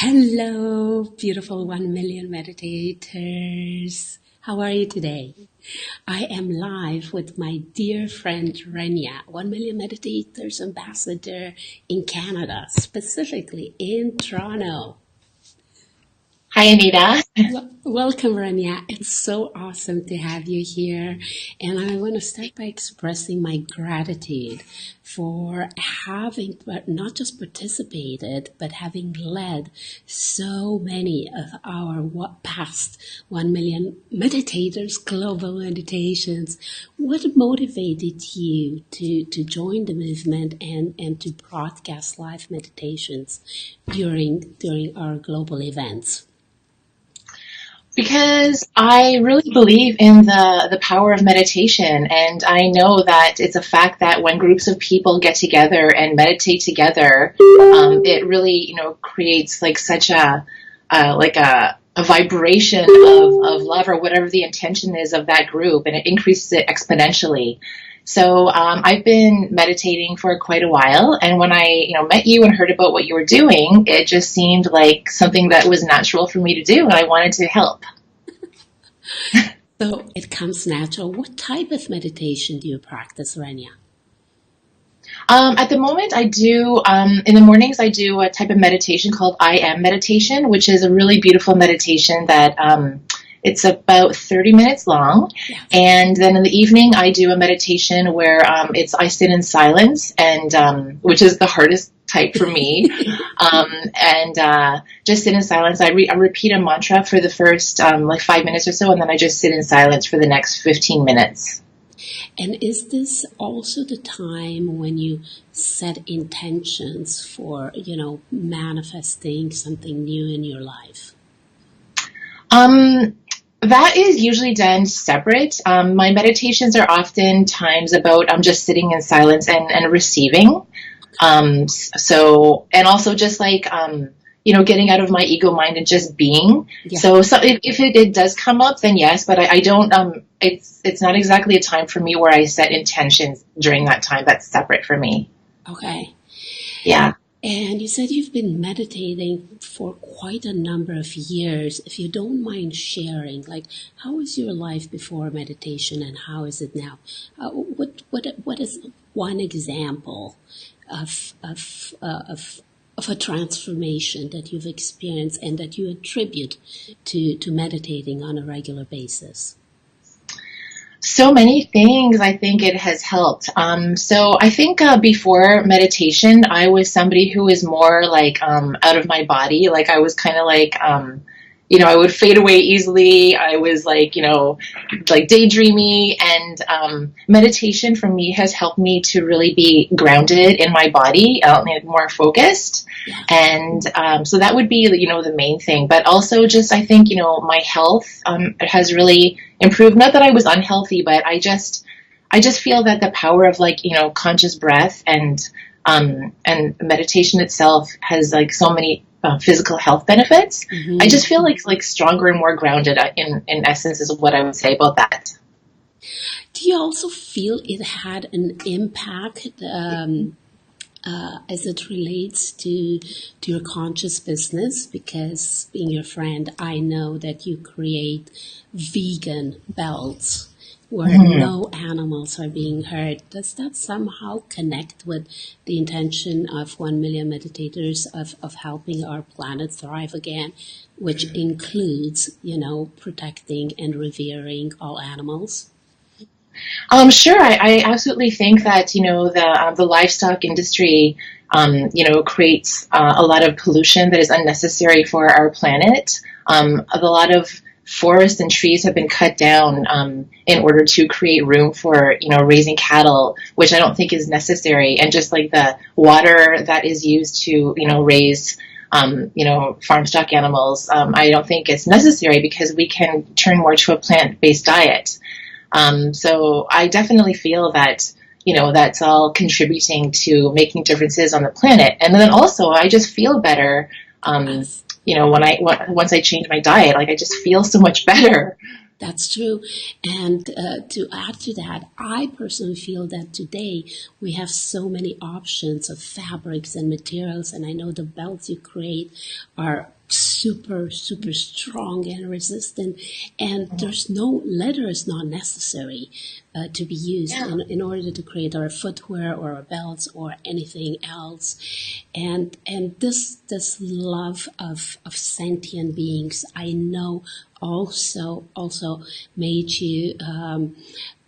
Hello, beautiful 1 million meditators. How are you today? I am live with my dear friend Renia, 1 million meditators ambassador in Canada, specifically in Toronto. Hi, Anita. Welcome, Rania. It's so awesome to have you here. And I want to start by expressing my gratitude for having not just participated, but having led so many of our past 1 million meditators, global meditations. What motivated you to join the movement and to broadcast live meditations during our global events? Because I really believe in the power of meditation, and I know that it's a fact that when groups of people get together and meditate together, it really, creates like such a vibration of love or whatever the intention is of that group, and it increases it exponentially. So I've been meditating for quite a while, and when I met you and heard about what you were doing, it just seemed like something that was natural for me to do, and I wanted to help. So it comes natural. What type of meditation do you practice, Renia? At the moment, I do, in the mornings, I do a type of meditation called I Am meditation, which is a really beautiful meditation that it's about 30 minutes long. Yes. And then in the evening, I do a meditation where I sit in silence, and which is the hardest type for me. And just sit in silence. I repeat a mantra for the first like 5 minutes or so, and then I just sit in silence for the next 15 minutes. And is this also the time when you set intentions for, manifesting something new in your life? That is usually done separate. My meditations are often times about just sitting in silence and receiving. And also just like, getting out of my ego mind and just being. Yeah. So if it does come up, then yes, but I don't, it's not exactly a time for me where I set intentions during that time. That's separate for me. Okay. Yeah. And you said you've been meditating for quite a number of years. If you don't mind sharing, like, how was your life before meditation and how is it now? What is one example of a transformation that you've experienced and that you attribute to meditating on a regular basis? So many things. I think it has helped. So I think before meditation, I was somebody who was more like out of my body. Like I was kind of like, I would fade away easily. I was like, like daydreamy. And meditation for me has helped me to really be grounded in my body, more focused. Yeah. And so that would be, the main thing. But also just, I think, my health has really improved. Not that I was unhealthy, but I just feel that the power of like, conscious breath and meditation itself has like so many physical health benefits. Mm-hmm. I just feel like stronger and more grounded in essence is what I would say about that. Do you also feel it had an impact as it relates to your conscious business? Because being your friend, I know that you create vegan belts where mm-hmm. no animals are being hurt. Does that somehow connect with the intention of 1 million meditators of helping our planet thrive again, which includes, protecting and revering all animals? Sure. I absolutely think that, the livestock industry, creates a lot of pollution that is unnecessary for our planet. A lot of forests and trees have been cut down in order to create room for, raising cattle, which I don't think is necessary. And just like the water that is used to, raise farm stock animals, I don't think it's necessary because we can turn more to a plant-based diet. So I definitely feel that, that's all contributing to making differences on the planet. And then also I just feel better, once I change my diet, like I just feel so much better. That's true. And to add to that, I personally feel that today we have so many options of fabrics and materials, and I know the belts you create are super, super strong and resistant, and there's no leather is not necessary to be used Yeah. in order to create our footwear or our belts or anything else. And this love of sentient beings, I know also made you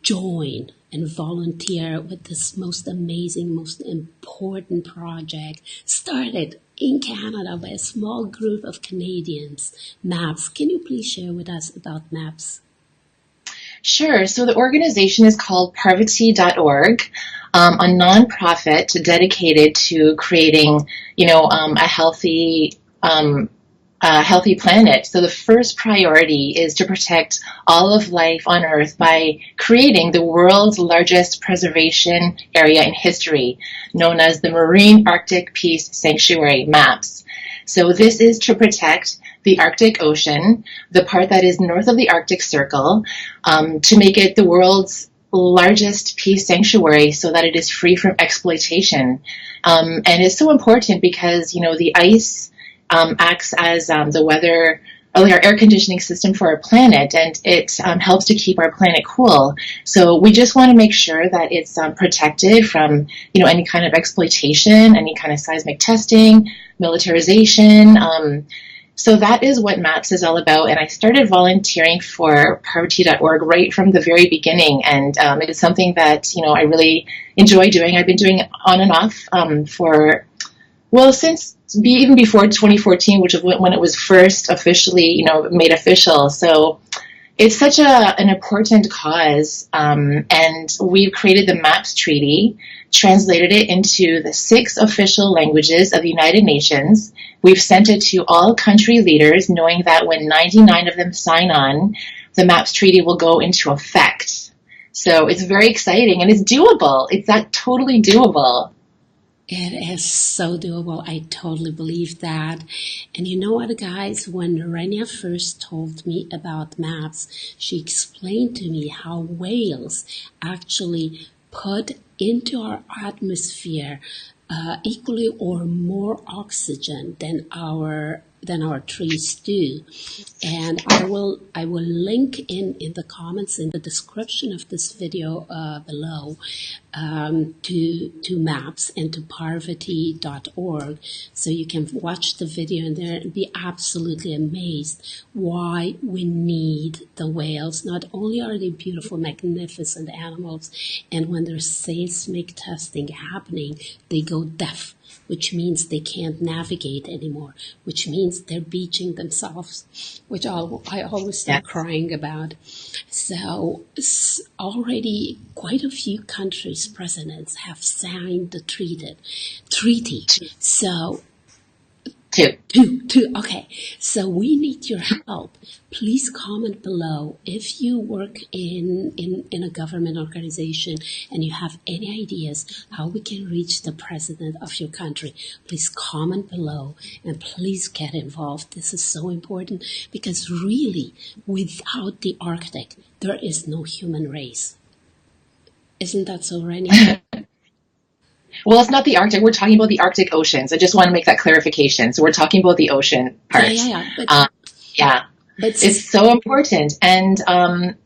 join and volunteer with this most amazing, most important project started in Canada by a small group of Canadians. MAPS. Can you please share with us about MAPS? Sure. So the organization is called Parvati.org, a nonprofit dedicated to creating, um, a healthy planet. So the first priority is to protect all of life on Earth by creating the world's largest preservation area in history, known as the Marine Arctic Peace Sanctuary, MAPS. So this is to protect the Arctic Ocean, the part that is north of the Arctic Circle, to make it the world's largest peace sanctuary so that it is free from exploitation. And it's so important because, the ice acts as the weather, like our air conditioning system for our planet, and it helps to keep our planet cool. So we just want to make sure that it's protected from, any kind of exploitation, any kind of seismic testing, militarization. So that is what MAPS is all about. And I started volunteering for Parvati.org right from the very beginning. And it is something that, I really enjoy doing. I've been doing it on and off since even before 2014, which is when it was first officially, made official. So it's such an important cause, and we've created the MAPS Treaty, translated it into the 6 official languages of the United Nations. We've sent it to all country leaders, knowing that when 99 of them sign on, the MAPS Treaty will go into effect. So it's very exciting, and it's doable. It's that totally doable. It is so doable. I totally believe that. And you know what, guys? When Renia first told me about MAPS, she explained to me how whales actually put into our atmosphere equally or more oxygen than our trees do. And I will link in the comments in the description of this video below to MAPS and to Parvati.org, so you can watch the video in there and be absolutely amazed why we need the whales. Not only are they beautiful, magnificent animals, and when there's seismic testing happening, they go deaf, which means they can't navigate anymore, which means they're beaching themselves, which I always start crying about. So already quite a few countries' presidents have signed the treaty. So Two. Okay. So we need your help. Please comment below if you work in a government organization and you have any ideas how we can reach the president of your country. Please comment below and please get involved. This is so important because really, without the Arctic, there is no human race. Isn't that so, Renia? Well, it's not the Arctic. We're talking about the Arctic Oceans. I just want to make that clarification. So we're talking about the ocean part. Yeah. Yeah. But It's so important. And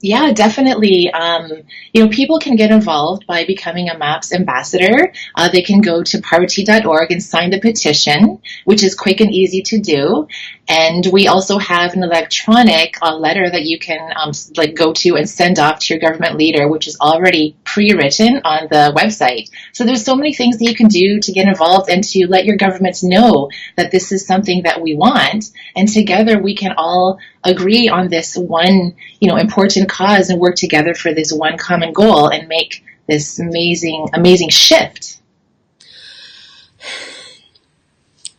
definitely, people can get involved by becoming a MAPS ambassador. They can go to Parvati.org and sign the petition, which is quick and easy to do. And we also have an electronic letter that you can go to and send off to your government leader, which is already pre-written on the website. So there's so many things that you can do to get involved and to let your governments know that this is something that we want. And together we can all agree on this one, important cause and work together for this one common goal and make this amazing, amazing shift.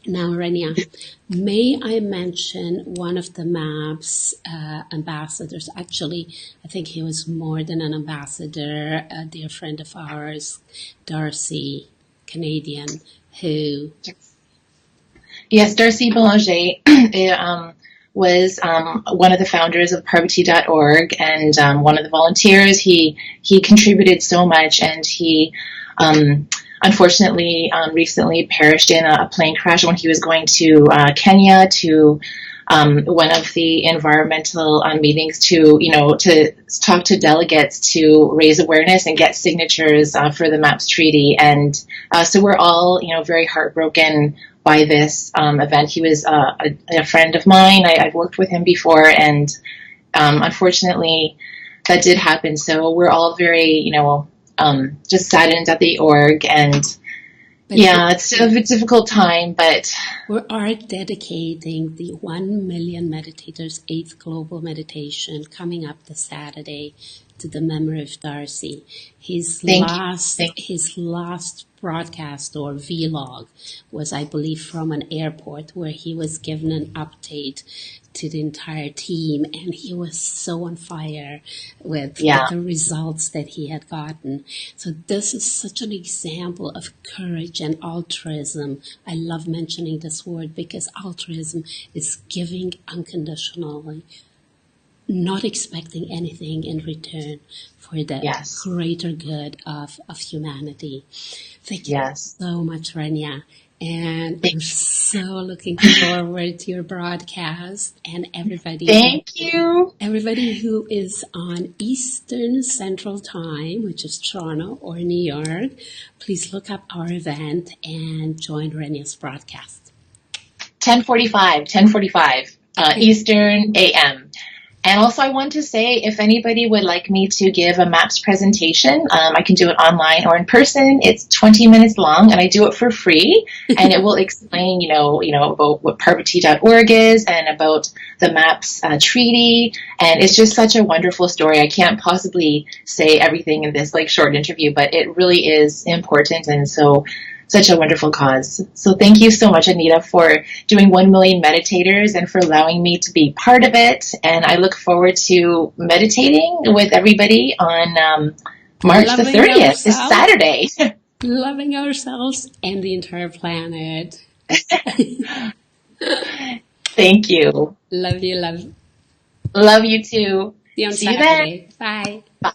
Now, Renia, may I mention one of the MAPS ambassadors? Actually, I think he was more than an ambassador, a dear friend of ours, Darcy, Canadian, who... Yes, Darcy Belanger was one of the founders of Parvati.org and one of the volunteers. He contributed so much, and he unfortunately recently perished in a plane crash when he was going to Kenya to one of the environmental meetings to talk to delegates to raise awareness and get signatures for the MAPS treaty. And so we're all, very heartbroken by this event. He was a friend of mine. I've worked with him before, and unfortunately that did happen. So we're all very, just saddened at the org, and it's a difficult time, but we are dedicating the 1 million meditators 8th global meditation coming up this Saturday to the memory of Darcy. His last broadcast or vlog was, I believe, from an airport where he was given an update to the entire team, and he was so on fire with the results that he had gotten. So this is such an example of courage and altruism. I love mentioning this word because altruism is giving unconditionally, not expecting anything in return for the greater good of humanity. Thank you so much, Renia. And I'm so looking forward to your broadcast. And everybody, thank you. Everybody who is on Eastern Central Time, which is Toronto or New York, please look up our event and join Renia's broadcast. 10:45 Eastern AM. And also I want to say, if anybody would like me to give a MAPS presentation, I can do it online or in person. It's 20 minutes long, and I do it for free. And it will explain, about what Parvati.org is and about the MAPS treaty. And it's just such a wonderful story. I can't possibly say everything in this short interview, but it really is important. And so such a wonderful cause. So thank you so much, Anita, for doing 1 million meditators and for allowing me to be part of it. And I look forward to meditating with everybody on March the 30th, this Saturday. Loving ourselves and the entire planet. Thank you. Love you, love. Love you too. See you on Saturday. Bye. Bye.